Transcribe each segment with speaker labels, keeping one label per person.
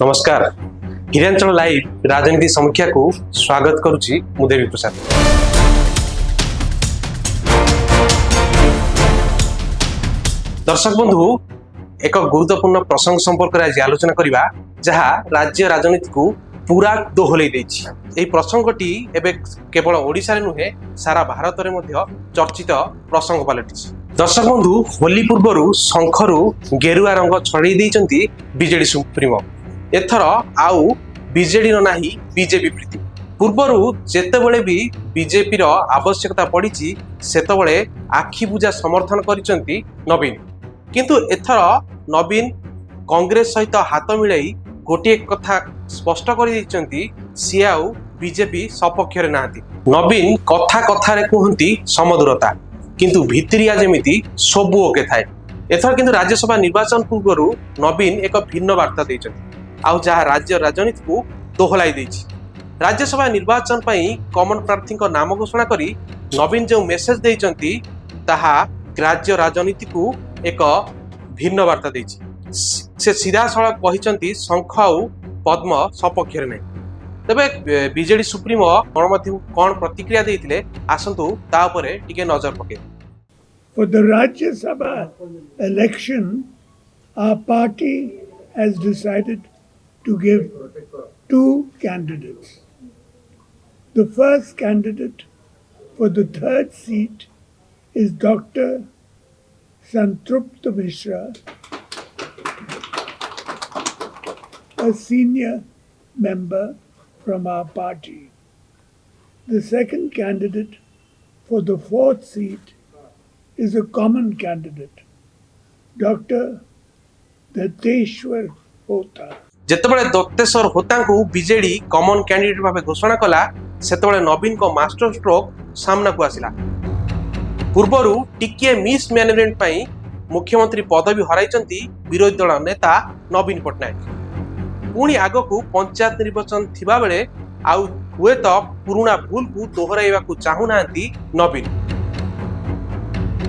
Speaker 1: नमस्कार हिरांचल लाइव राजनीति समीक्षा को स्वागत करुच्ची मु देवी प्रसाद। दर्शक बंधु एक गुरुत्वपूर्ण प्रसंग संपर्क में आज आलोचना करबा जहाँ राज्य राजनीति को पूरा दोहलै देछि। एही प्रसंगटी एबे केवल ओडिशा रे नुहे सारा भारत रे मध्य चर्चित प्रसंग पलटिछि। दर्शक बंधु होली पूर्वरु शंखरु गेरुआ रंग छड़ाई देइचंती बीजेडी सुप्रीमो। एथर आउ बीजेडी नो नाही बीजेपी प्रीति। पूर्वरु जेतेबेले भी बीजेपी रो आवश्यकता पड़िछि सेतेबेले आखि बुझा समर्थन करिसंती नवीन। किंतु एथर नवीन कांग्रेस सहित हाथ मिलाई गोटे कथा स्पष्ट कर देइचंती सी आउ बीजेपी सपक्ष रे नाहंती। नवीन कथा कथा रे कहंती समदूरता किंतु भितरिया जेमिति सबु ओके थाए। एथर किंतु राज्यसभा निर्वाचन पूर्वरु नवीन एक भिन्न वार्ता देइचंती आउ जहाँ राज्य राजनीति को दोहलाई देइछि। राज्यसभा निर्वाचन पई कॉमन प्रार्थी को नाम घोषणा करी नवीन जो मेसेज देइचंती ताहा राज्य राजनीति को एक भिन्न वार्ता देइछि। से सीधा सड़क कहिचंती शंख आउ पद्म सपक्ष रे नै। तबे बीजेडी सुप्रीमो गणमाध्यम कोन प्रतिक्रिया देइथिले आसंतु ता उपरे टिके नजर पके।
Speaker 2: For the Rajya Sabha election, our party has decided to give two candidates. The first candidate for the third seat is Dr. Santrupta Mishra, a senior member from our party. The second candidate for the fourth seat is a common candidate, Dr. Datteshwar Hota.
Speaker 1: जेतेबेले Datteswar होता को BJD common candidate भाव घोषणा कला सेतेबेले नवीन को master stroke सामना को आसिला। पूर्वरु टिके miss management पई मुख्यमंत्री पदवी हराइचंती विरोधी दल नेता नवीन पटनायक। पुणी आगो को पंचायत निर्वाचन थिबा बेले आउ हुए तो पुराना भूल को दोहराइबा को चाहू नांती नवीन।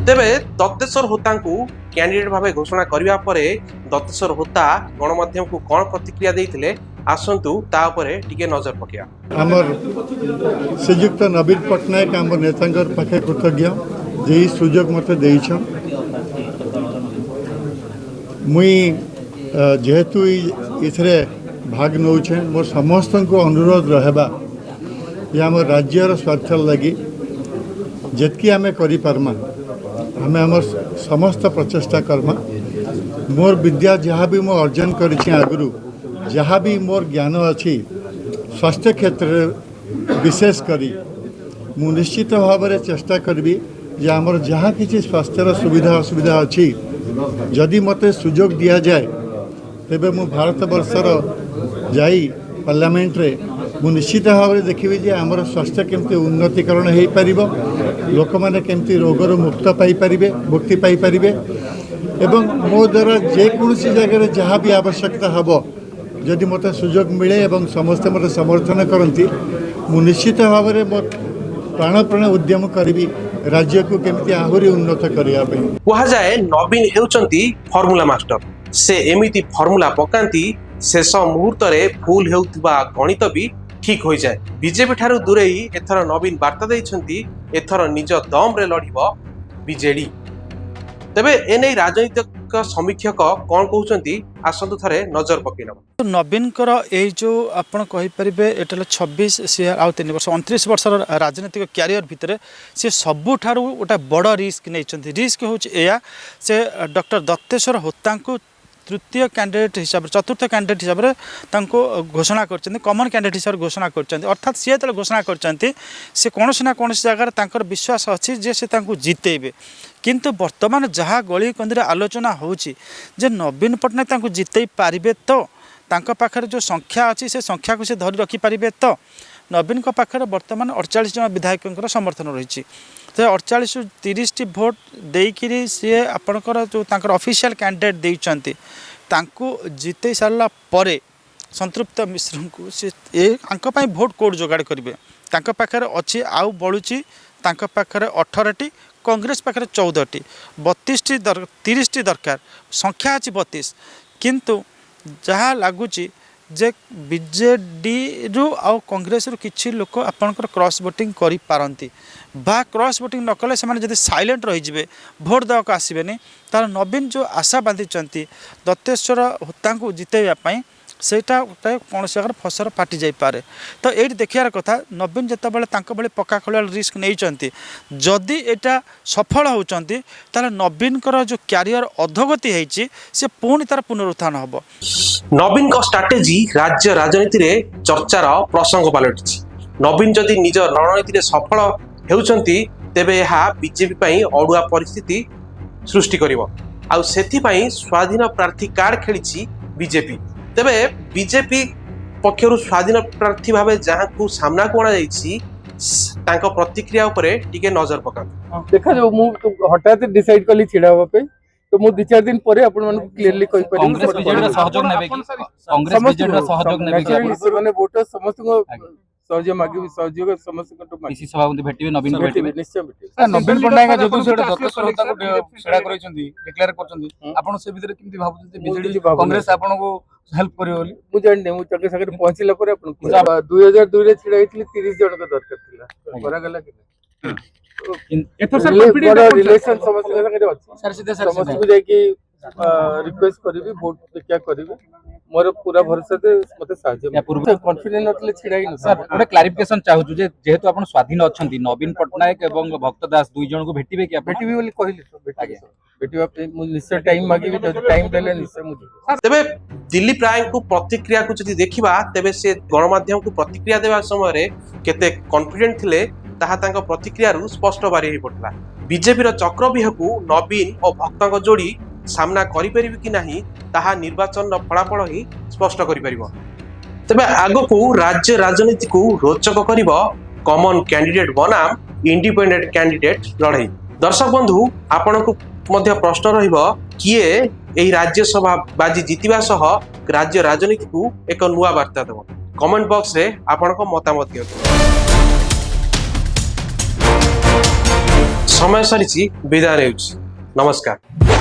Speaker 1: तेबे दत्तेश्वर होता को कैंडिडेट भाव घोषणा करबा परे दत्तेश्वर होता गणमाध्यम को कौन प्रतिक्रिया देइथिले आसंतु ता उपरे टिके नजर पकिया।
Speaker 3: हमर श्रीयुक्त नवीन पटनायक हमर नेतांकर पाखे कृतज्ञ जे सुजोग मते देइछ। मुई जेहेतु इथरे भाग नौछे मोर समस्त को अनुरोध रहबा जे हमर राज्यर स्वार्थ लगी जेतकी आमे करि पारमा हमें हमर समस्त प्रचेष्टा कर्मा। मोर विद्या जहाँ भी मो अर्जन करिछि आगुरु जहाँ भी मोर ज्ञान अच्छी स्वास्थ्य क्षेत्र विशेष करी मु निश्चित भाव में चेष्टा करी जे आमर जहाँ किसी स्वास्थ्यर सुविधा असुविधा अच्छी जदि मते सुजोग दिया जाए तेबे मु भारत वर्षर जाई पार्लियामेंट रे मु निश्चित भाव में देखी जे आमर स्वास्थ्य केमती उन्नतीकरण हो पार लोक मैंने केमती रोगर मुक्त पाइपर मुक्ति पाइपर एवं मो द्वारा जेकोसी जगह जहाँ भी आवश्यकता हम जदि मत सुजोग मिले एवं समस्ते मत समर्थन करती मु निश्चित भाव में मो प्राणप्राण उद्यम करी राज्य को केमती आहरी उन्नत करने
Speaker 1: कहा जाए नवीन हेउचंती फॉर्मूला मास्टर। से एमिति फॉर्मूला पकांती शेष मुहूर्त रे भूल हेउतिबा गणित भी ठीक हो जाए। बीजेपी ठारू दूरे ही एथर नवीन वार्ता देइछंती एथर निज दम रे लड़िबो बीजेडी। तबे एनै राजनीतिक समीक्षक कोन कहउचंती आसंतु थरे नजर पकेनब।
Speaker 4: नवीन कर ए जो आपण कहि परिबे एटले 26 से आउ 3 वर्ष 29 वर्षर राजनीतिक कैरियर भितरे से सबु ठारू ओटा बड़ रिस्क नैछंती। रिस्क होछ एया से डॉक्टर दत्तेश्वर होता को तृतीय कैंडिडेट हिसाब चतुर्थ कैंडिडेट हिसाब से घोषणा कर कॉमन कैंडिडेट हिसाब से घोषणा कर अर्थात सी जो घोषणा कर कौन ना कौन जगह विश्वास अच्छी जे से जितेबे। किंतु वर्तमान जहाँ गली कंदी आलोचना होची जे नवीन पटनायक जिते पारे तो पाखर जो संख्या अच्छी से संख्या को धरी रखिपारे तो नवीन पाखर वर्तमान 48 जन विधायकों समर्थन रही। तो 48 ରୁ 30 भोट देकरी सी आपणकर जो ऑफिशियल कैंडिडेट देइचंती तांको जिते सारा परे संतृप्त मिश्र को सी भोट कोड जोगाड़ करेंगे पाखर अच्छी आउ बढ़ुची पाखर 18टी कांग्रेस पाखर 14टी 32 30 दरकार संख्या अच्छी 32 किंतु जहाँ लगुच जे बीजेडी रु आउ कांग्रेस रु किछि लोक आपनकर क्रॉस वोटिंग करि पारंती बा क्रॉस वोटिंग न कले से जदि साइलेंट रही जिवे भोट देवा को आसबेनी तार नवीन जो आशा बांधी दत्तेश्वर होता को जितेबा पई सेटा कौन से अगर फसल फाटी जाई पारे तो ये देखार कथा नवीन जितेबाला भले पक्का खोल रिस्क नहीं जदि एटा सफल होती नवीन जो क्यारियर अधोगति होती से पुणी तार पुनरुत्थान हम
Speaker 1: नवीन का स्ट्राटेजी राज्य राजनीति रे चर्चार प्रसंग पलटि नवीन जदि निज रणनीति रे सफल होउचंती तेबे यह बीजेपी पई अड़ुआ परिस्थिति सृष्टि करिवो आउ सेथि पई स्वाधीन प्रार्थी कार्ड खेलिछि बीजेपी तेबे बीजेपी पक्षरु स्वाधीन प्रार्थी भावे जहाँ को सामना को अणा जाइछि तांको प्रतिक्रिया उपरे टिके नजर पका
Speaker 5: देखा जो मु हठात डिसाइड कली छिड़ा होबा पे तो मु 2-4 दिन परे आपण मानक क्लियरली कहि पारि
Speaker 6: कांग्रेस बीजेडी रा सहयोग नेबे कि कांग्रेस बीजेडी रा सहयोग नेबे कि
Speaker 5: माने वोटर समस्त को सहयोग मागी सहयोग समस्त को
Speaker 6: पीसी सभापति भेटिबे नवीन को भेटिबे
Speaker 5: निश्चय भेटिबे
Speaker 6: नवीन पटनायक जदु सेटा दत्तेश्वर होता को सेडा करैछंती डिक्लेयर करछंती आपण से भीतर किमति भाबुछंती बीजेडी कांग्रेस आपण को हेल्प करियो बोली
Speaker 5: मु जानि मु तके सके पहुंचला परे आपण 2002 रे छिड़ा हितली 30 जन को दरकार थिला करा गला कि
Speaker 6: एथर सर कॉन्फिडेंस
Speaker 5: रिलेशन समस्त के सके अछि
Speaker 6: सर सीधे
Speaker 5: समस्त को जाय कि रिक्वेस्ट करबी वोट क्या करबी मोर पूरा भरोसा दे मते साहाय्य
Speaker 6: पूर्व
Speaker 5: कॉन्फिडेंस नतले छिड़ाई न
Speaker 6: सर गोटे क्लारिफिकेशन चाहू जे जेहेतु आपण स्वाधीन अछंती नवीन पटनायक एवं भक्त दास दुई जन को भेटिबे कि
Speaker 5: भेटिबी बोली कहले तो भेटिबे भेटिबा पे मु निश्चय टाइम मागी भी टाइम देले निश्चय मु
Speaker 1: तेबे दिलीप राय को प्रतिक्रिया को जदि देखिबा तेबे से गणमाध्यम को प्रतिक्रिया देवा समय रे केते कॉन्फिडेंट थिले ताहा तांको प्रतिक्रिया रु स्पष्ट बारी हे पड़ला बीजेपी रो चक्रव्यूह को नवीन और भक्तक जोड़ी सामना करि परिबि कि नाही ताहा निर्वाचन रो फलाफल ही स्पष्ट करि परिबो तेबे आगो को राज्य राजनीति को रोचक करिबो कॉमन कैंडिडेट बनाम इंडिपेंडेंट कैंडिडेट लड़ाई दर्शक बंधु आपण को मध्य प्रश्न रहिबो किए एही राज्यसभा बाजी जितिबा सह राज्य राजनीति को एक नुआ वार्ता देबो कमेंट बॉक्स रे आपण को मतामत दियौ समय सरिछि विदा रेउछि नमस्कार।